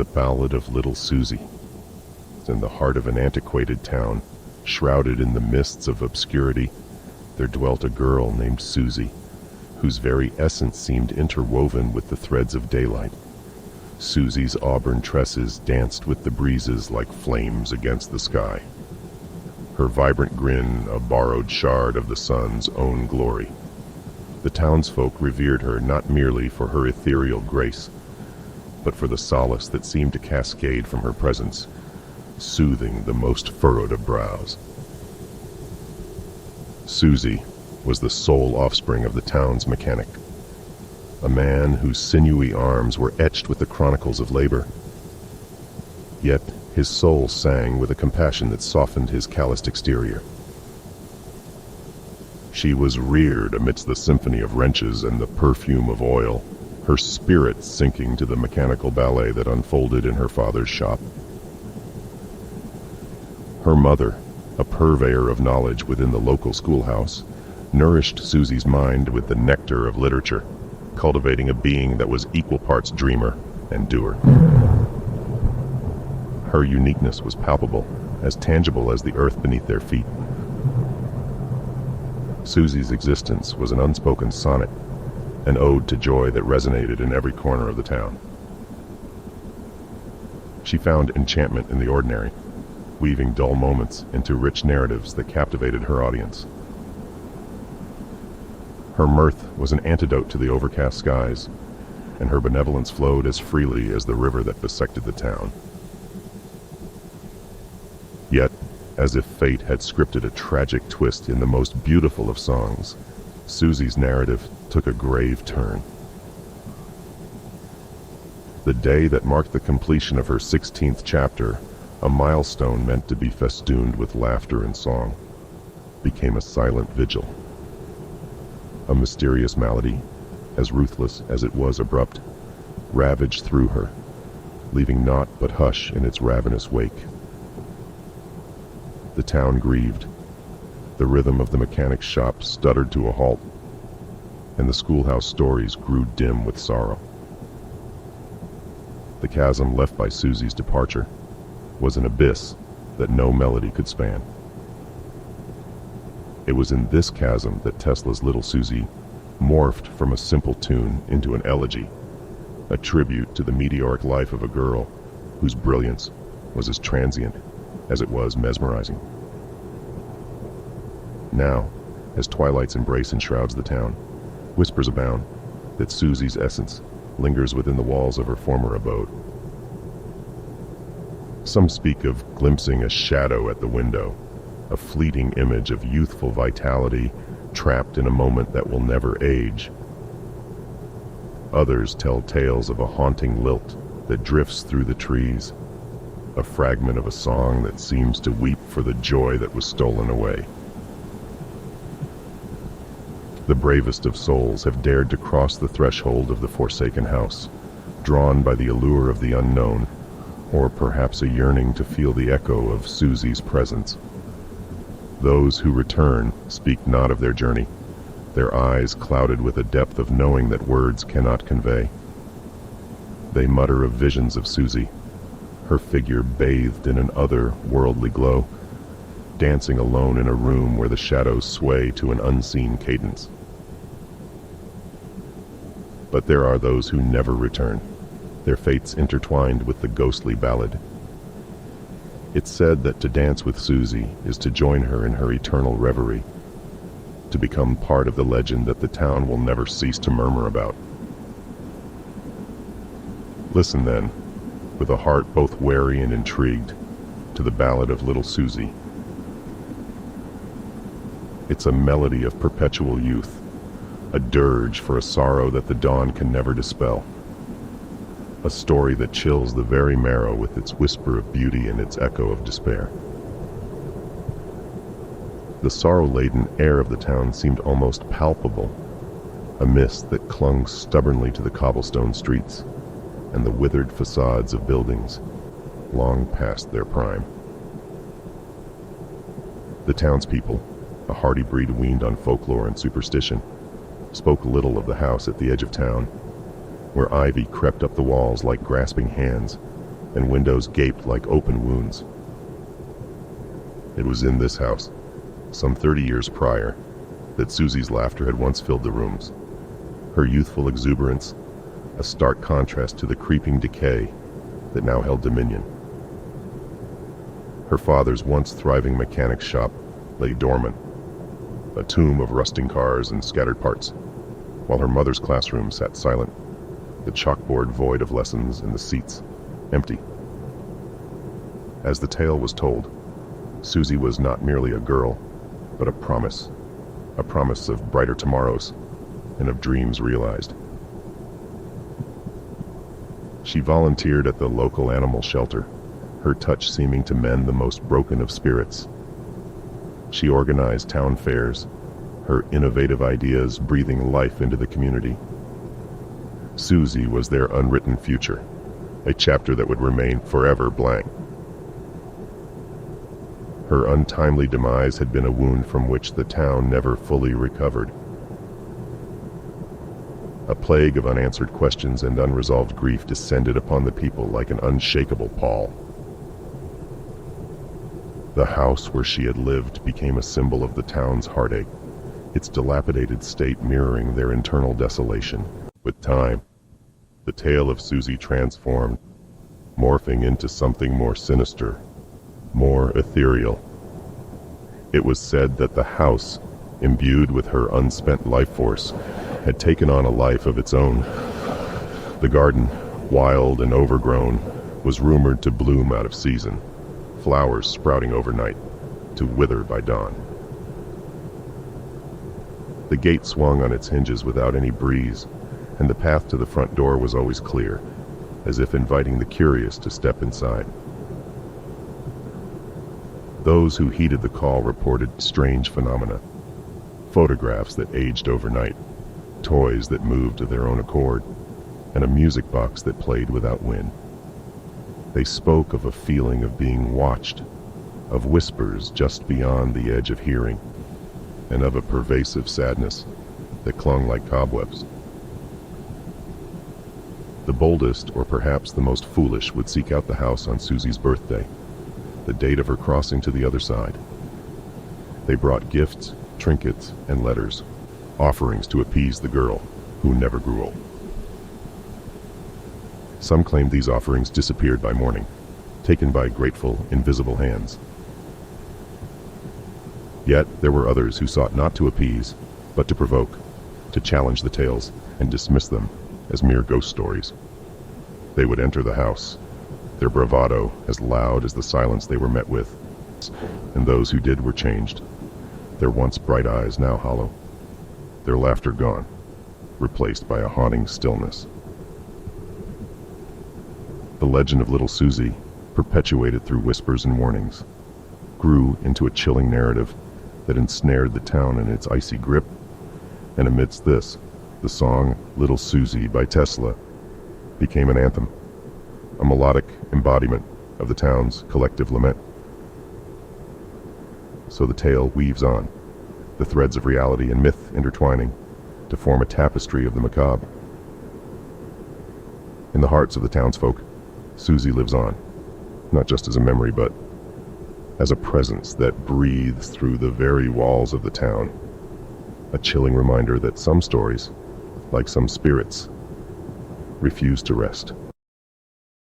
The Ballad of Little Suzi. In the heart of an antiquated town, shrouded in the mists of obscurity, there dwelt a girl named Suzi, whose very essence seemed interwoven with the threads of daylight. Suzi's auburn tresses danced with the breezes like flames against the sky. Her vibrant grin a borrowed shard of the sun's own glory. The townsfolk revered her not merely for her ethereal grace, but for the solace that seemed to cascade from her presence, soothing the most furrowed of brows. Suzi was the sole offspring of the town's mechanic, a man whose sinewy arms were etched with the chronicles of labor. Yet his soul sang with a compassion that softened his calloused exterior. She was reared amidst the symphony of wrenches and the perfume of oil, her spirit sinking to the mechanical ballet that unfolded in her father's shop. Her mother, a purveyor of knowledge within the local schoolhouse, nourished Suzi's mind with the nectar of literature, cultivating a being that was equal parts dreamer and doer. Her uniqueness was palpable, as tangible as the earth beneath their feet. Suzi's existence was an unspoken sonnet, an ode to joy that resonated in every corner of the town. She found enchantment in the ordinary, weaving dull moments into rich narratives that captivated her audience. Her mirth was an antidote to the overcast skies, and her benevolence flowed as freely as the river that bisected the town. Yet, as if fate had scripted a tragic twist in the most beautiful of songs, Suzi's narrative took a grave turn. The day that marked the completion of her 16th chapter, a milestone meant to be festooned with laughter and song, became a silent vigil. A mysterious malady, as ruthless as it was abrupt, ravaged through her, leaving naught but hush in its ravenous wake. The town grieved. The rhythm of the mechanic's shop stuttered to a halt, and the schoolhouse stories grew dim with sorrow. The chasm left by Suzi's departure was an abyss that no melody could span. It was in this chasm that Tesla's Little Suzi morphed from a simple tune into an elegy, a tribute to the meteoric life of a girl whose brilliance was as transient as it was mesmerizing. Now, as twilight's embrace enshrouds the town, whispers abound that Suzi's essence lingers within the walls of her former abode. Some speak of glimpsing a shadow at the window, a fleeting image of youthful vitality trapped in a moment that will never age. Others tell tales of a haunting lilt that drifts through the trees, a fragment of a song that seems to weep for the joy that was stolen away. The bravest of souls have dared to cross the threshold of the forsaken house, drawn by the allure of the unknown, or perhaps a yearning to feel the echo of Suzi's presence. Those who return speak not of their journey, their eyes clouded with a depth of knowing that words cannot convey. They mutter of visions of Suzi, her figure bathed in an other-worldly glow, dancing alone in a room where the shadows sway to an unseen cadence. But there are those who never return, their fates intertwined with the ghostly ballad. It's said that to dance with Suzi is to join her in her eternal reverie, to become part of the legend that the town will never cease to murmur about. Listen then, with a heart both wary and intrigued, to the Ballad of Little Suzi. It's a melody of perpetual youth, a dirge for a sorrow that the dawn can never dispel. A story that chills the very marrow with its whisper of beauty and its echo of despair. The sorrow-laden air of the town seemed almost palpable, a mist that clung stubbornly to the cobblestone streets and the withered facades of buildings long past their prime. The townspeople, a hardy breed weaned on folklore and superstition, spoke little of the house at the edge of town, where ivy crept up the walls like grasping hands, and windows gaped like open wounds. It was in this house, some 30 years prior, that Suzi's laughter had once filled the rooms. Her youthful exuberance, a stark contrast to the creeping decay that now held dominion. Her father's once thriving mechanic shop lay dormant, a tomb of rusting cars and scattered parts, while her mother's classroom sat silent, the chalkboard void of lessons and the seats empty. As the tale was told, Suzi was not merely a girl, but a promise of brighter tomorrows and of dreams realized. She volunteered at the local animal shelter, her touch seeming to mend the most broken of spirits. She organized town fairs, her innovative ideas breathing life into the community. Suzi was their unwritten future, a chapter that would remain forever blank. Her untimely demise had been a wound from which the town never fully recovered. A plague of unanswered questions and unresolved grief descended upon the people like an unshakable pall. The house where she had lived became a symbol of the town's heartache, its dilapidated state mirroring their internal desolation. With time, the tale of Suzi transformed, morphing into something more sinister, more ethereal. It was said that the house, imbued with her unspent life force, had taken on a life of its own. The garden, wild and overgrown, was rumored to bloom out of season, flowers sprouting overnight, to wither by dawn. The gate swung on its hinges without any breeze, and the path to the front door was always clear, as if inviting the curious to step inside. Those who heeded the call reported strange phenomena. Photographs that aged overnight, toys that moved of their own accord, and a music box that played without wind. They spoke of a feeling of being watched, of whispers just beyond the edge of hearing, and of a pervasive sadness that clung like cobwebs. The boldest, or perhaps the most foolish, would seek out the house on Suzi's birthday, the date of her crossing to the other side. They brought gifts, trinkets, and letters, offerings to appease the girl who never grew old. Some claimed these offerings disappeared by morning, taken by grateful, invisible hands. Yet there were others who sought not to appease, but to provoke, to challenge the tales and dismiss them as mere ghost stories. They would enter the house, their bravado as loud as the silence they were met with, and those who did were changed, their once bright eyes now hollow, their laughter gone, replaced by a haunting stillness. The legend of Little Suzi, perpetuated through whispers and warnings, grew into a chilling narrative that ensnared the town in its icy grip, and amidst this, the song Little Suzi by Tesla became an anthem, a melodic embodiment of the town's collective lament. So the tale weaves on, the threads of reality and myth intertwining to form a tapestry of the macabre. In the hearts of the townsfolk, Suzi lives on, not just as a memory, but as a presence that breathes through the very walls of the town, a chilling reminder that some stories, like some spirits, refuse to rest.